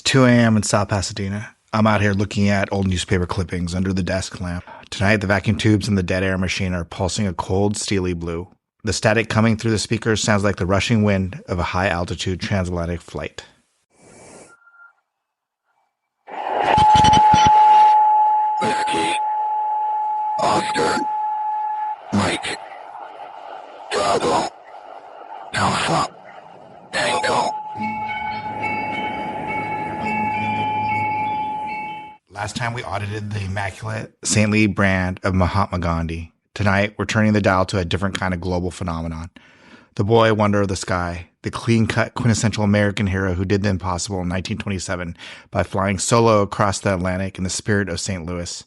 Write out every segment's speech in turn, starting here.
2 a.m. in South Pasadena. I'm out here looking at old newspaper clippings under the desk lamp. Tonight, the vacuum tubes in the dead air machine are pulsing a cold, steely blue. The static coming through the speakers sounds like the rushing wind of a high-altitude transatlantic flight. Whiskey, Oscar, Mike, Bravo, Alpha, Tango. Last time we audited the immaculate, saintly brand of Mahatma Gandhi. Tonight, we're turning the dial to a different kind of global phenomenon. The boy wonder of the sky, the clean-cut, quintessential American hero who did the impossible in 1927 by flying solo across the Atlantic in the spirit of St. Louis,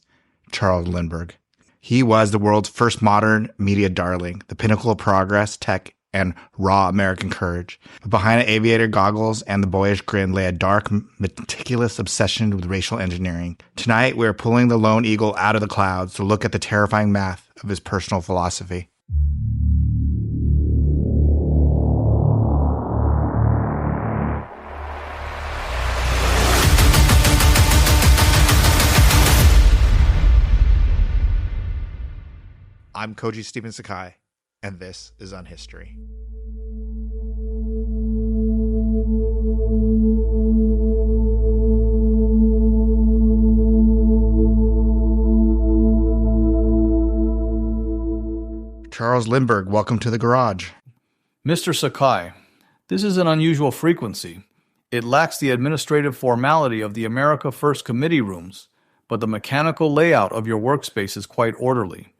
Charles Lindbergh. He was the world's first modern media darling, the pinnacle of progress, tech, and raw American courage. But behind aviator goggles and the boyish grin lay a dark, meticulous obsession with racial engineering. Tonight, we are pulling the lone eagle out of the clouds to look at the terrifying math of his personal philosophy. I'm Koji Steven Sakai, and this is On History. Charles Lindbergh, welcome to the garage. Mr. Sakai, this is an unusual frequency. It lacks the administrative formality of the America First committee rooms, but the mechanical layout of your workspace is quite orderly.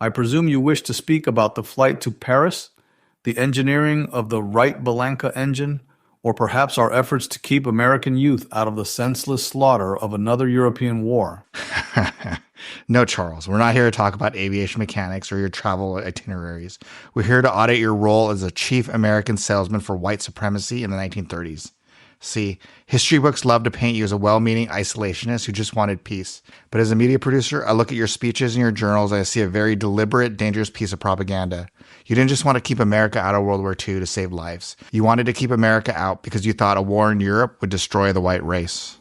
I presume you wish to speak about the flight to Paris, the engineering of the Wright-Belanca engine, or perhaps our efforts to keep American youth out of the senseless slaughter of another European war. No, Charles, we're not here to talk about aviation mechanics or your travel itineraries. We're here to audit your role as a chief American salesman for white supremacy in the 1930s. See, history books love to paint you as a well-meaning isolationist who just wanted peace. But as a media producer, I look at your speeches and your journals and I see a very deliberate, dangerous piece of propaganda. You didn't just want to keep America out of World War II to save lives. You wanted to keep America out because you thought a war in Europe would destroy the white race.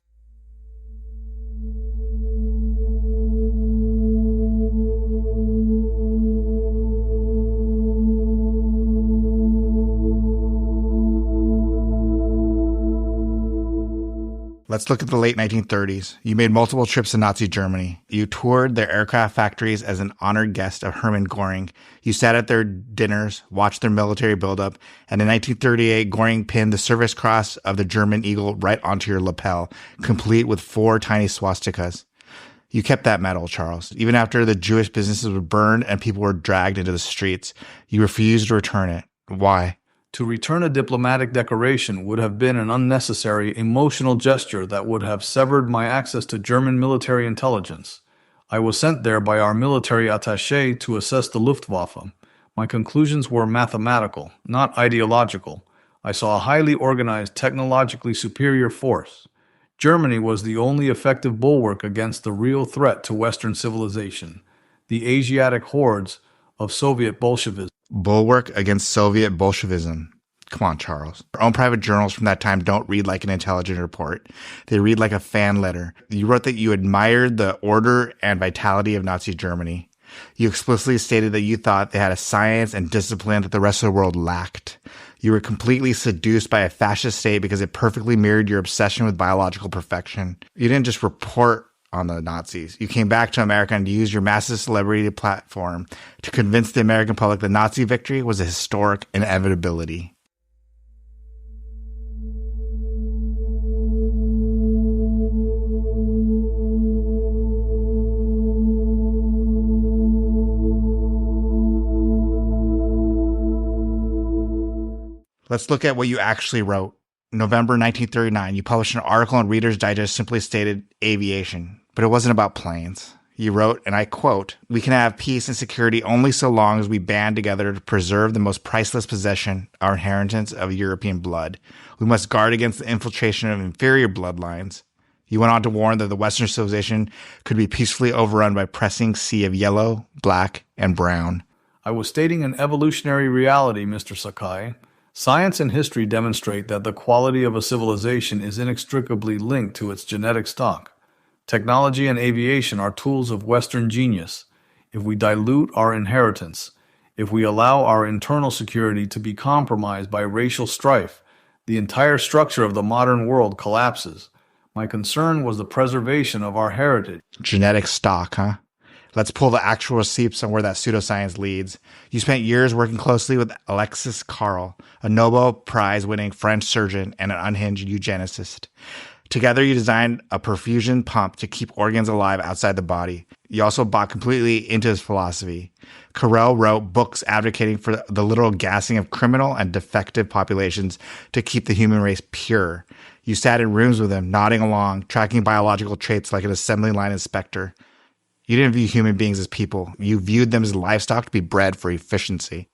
Let's look at the late 1930s. You made multiple trips to Nazi Germany. You toured their aircraft factories as an honored guest of Hermann Göring. You sat at their dinners, watched their military buildup, and in 1938, Göring pinned the service cross of the German eagle right onto your lapel, complete with 4 tiny swastikas. You kept that medal, Charles. Even after the Jewish businesses were burned and people were dragged into the streets, you refused to return it. Why? To return a diplomatic decoration would have been an unnecessary emotional gesture that would have severed my access to German military intelligence. I was sent there by our military attaché to assess the Luftwaffe. My conclusions were mathematical, not ideological. I saw a highly organized, technologically superior force. Germany was the only effective bulwark against the real threat to Western civilization, the Asiatic hordes of Soviet Bolshevism. Bulwark against Soviet Bolshevism. Come on, Charles. Our own private journals from that time don't read like an intelligence report. They read like a fan letter. You wrote that you admired the order and vitality of Nazi Germany. You explicitly stated that you thought they had a science and discipline that the rest of the world lacked. You were completely seduced by a fascist state because it perfectly mirrored your obsession with biological perfection. You didn't just report on the Nazis. You came back to America and used your massive celebrity platform to convince the American public that Nazi victory was a historic inevitability. Let's look at what you actually wrote. November 1939, you published an article in Reader's Digest simply stated aviation, but it wasn't about planes. You wrote, and I quote, "We can have peace and security only so long as we band together to preserve the most priceless possession, our inheritance of European blood. We must guard against the infiltration of inferior bloodlines." You went on to warn that the Western civilization could be peacefully overrun by a pressing sea of yellow, black, and brown. I was stating an evolutionary reality, Mr. Sakai. Science and history demonstrate that the quality of a civilization is inextricably linked to its genetic stock. Technology and aviation are tools of Western genius. If we dilute our inheritance, if we allow our internal security to be compromised by racial strife, the entire structure of the modern world collapses. My concern was the preservation of our heritage. Genetic stock, huh? Let's pull the actual receipts on where that pseudoscience leads. You spent years working closely with Alexis Carrel, a Nobel Prize-winning French surgeon and an unhinged eugenicist. Together, you designed a perfusion pump to keep organs alive outside the body. You also bought completely into his philosophy. Carrel wrote books advocating for the literal gassing of criminal and defective populations to keep the human race pure. You sat in rooms with him, nodding along, tracking biological traits like an assembly line inspector. You didn't view human beings as people. You viewed them as livestock to be bred for efficiency.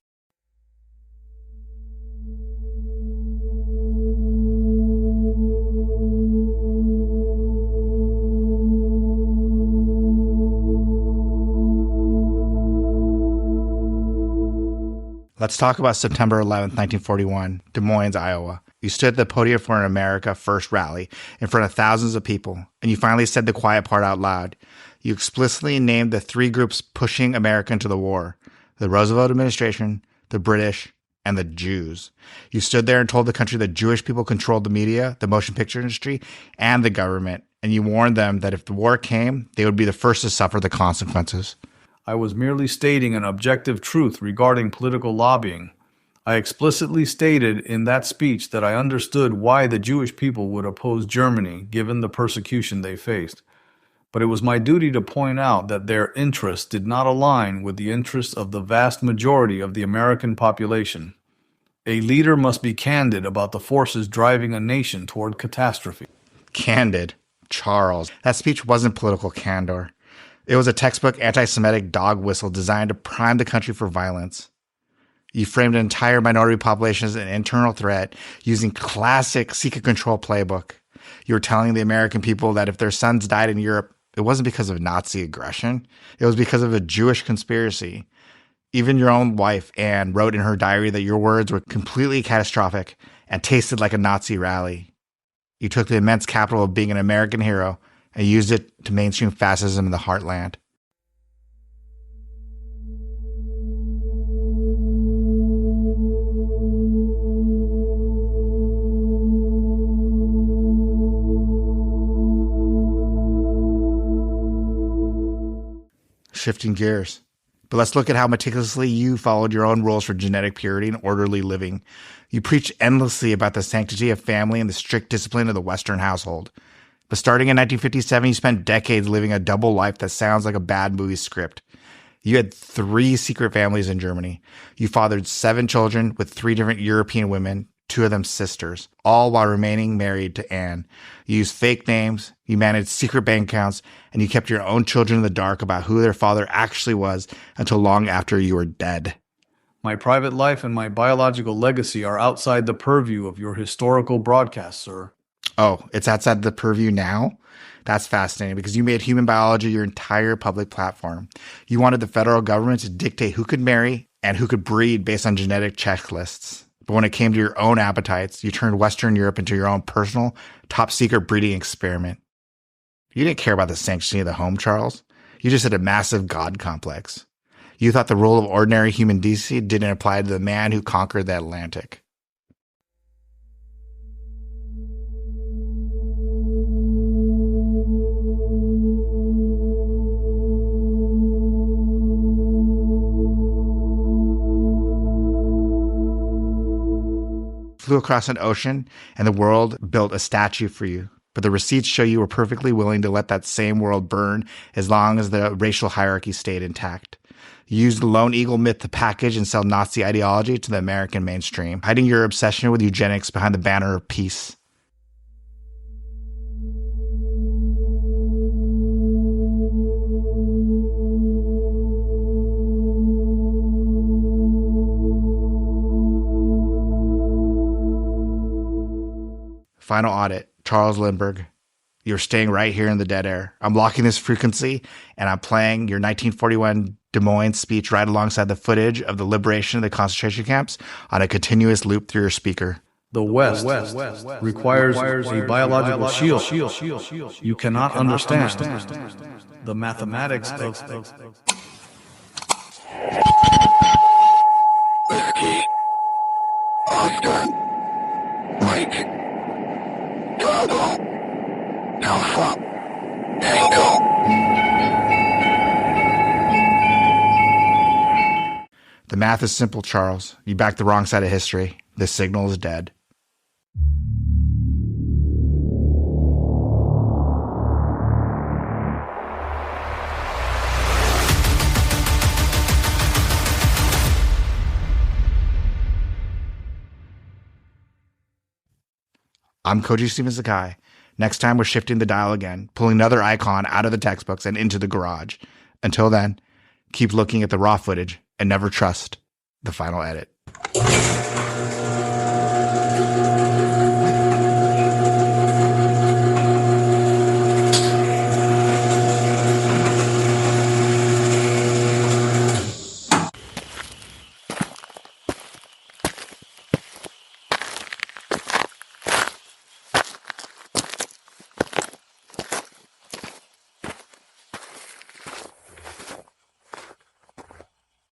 Let's talk about September 11th, 1941, Des Moines, Iowa. You stood at the podium for an America First rally in front of thousands of people, and you finally said the quiet part out loud. You explicitly named the three groups pushing America into the war: the Roosevelt administration, the British, and the Jews. You stood there and told the country that Jewish people controlled the media, the motion picture industry, and the government, and you warned them that if the war came, they would be the first to suffer the consequences. I was merely stating an objective truth regarding political lobbying. I explicitly stated in that speech that I understood why the Jewish people would oppose Germany given the persecution they faced. But it was my duty to point out that their interests did not align with the interests of the vast majority of the American population. A leader must be candid about the forces driving a nation toward catastrophe. Candid. Charles. That speech wasn't political candor. It was a textbook anti-Semitic dog whistle designed to prime the country for violence. You framed an entire minority population as an internal threat using classic secret control playbook. You were telling the American people that if their sons died in Europe, it wasn't because of Nazi aggression. It was because of a Jewish conspiracy. Even your own wife, Anne, wrote in her diary that your words were completely catastrophic and tasted like a Nazi rally. You took the immense capital of being an American hero and used it to mainstream fascism in the heartland. Shifting gears. But let's look at how meticulously you followed your own rules for genetic purity and orderly living. You preached endlessly about the sanctity of family and the strict discipline of the Western household. But starting in 1957, you spent decades living a double life that sounds like a bad movie script. You had 3 secret families in Germany. You fathered 7 children with 3 different European women, 2 of them sisters, all while remaining married to Anne. You used fake names, you managed secret bank accounts, and you kept your own children in the dark about who their father actually was until long after you were dead. My private life and my biological legacy are outside the purview of your historical broadcast, sir. Oh, it's outside the purview now? That's fascinating because you made human biology your entire public platform. You wanted the federal government to dictate who could marry and who could breed based on genetic checklists. But when it came to your own appetites, you turned Western Europe into your own personal, top-secret breeding experiment. You didn't care about the sanctity of the home, Charles. You just had a massive God complex. You thought the rule of ordinary human decency didn't apply to the man who conquered the Atlantic. Flew across an ocean, and the world built a statue for you. But the receipts show you were perfectly willing to let that same world burn as long as the racial hierarchy stayed intact. You used the lone eagle myth to package and sell Nazi ideology to the American mainstream, hiding your obsession with eugenics behind the banner of peace. Final audit, Charles Lindbergh. You're staying right here in the dead air. I'm locking this frequency, and I'm playing your 1941 Des Des Moines speech right alongside the footage of the liberation of the concentration camps on a continuous loop through your speaker. The West requires a biological shield. You cannot understand the mathematics of Whiskey, Oscar, Mike, Bravo, Alpha, Tango. The math is simple, Charles. You backed the wrong side of history. This signal is dead. I'm Koji Steven Sakai. Next time, we're shifting the dial again, pulling another icon out of the textbooks and into the garage. Until then, keep looking at the raw footage and never trust the final edit.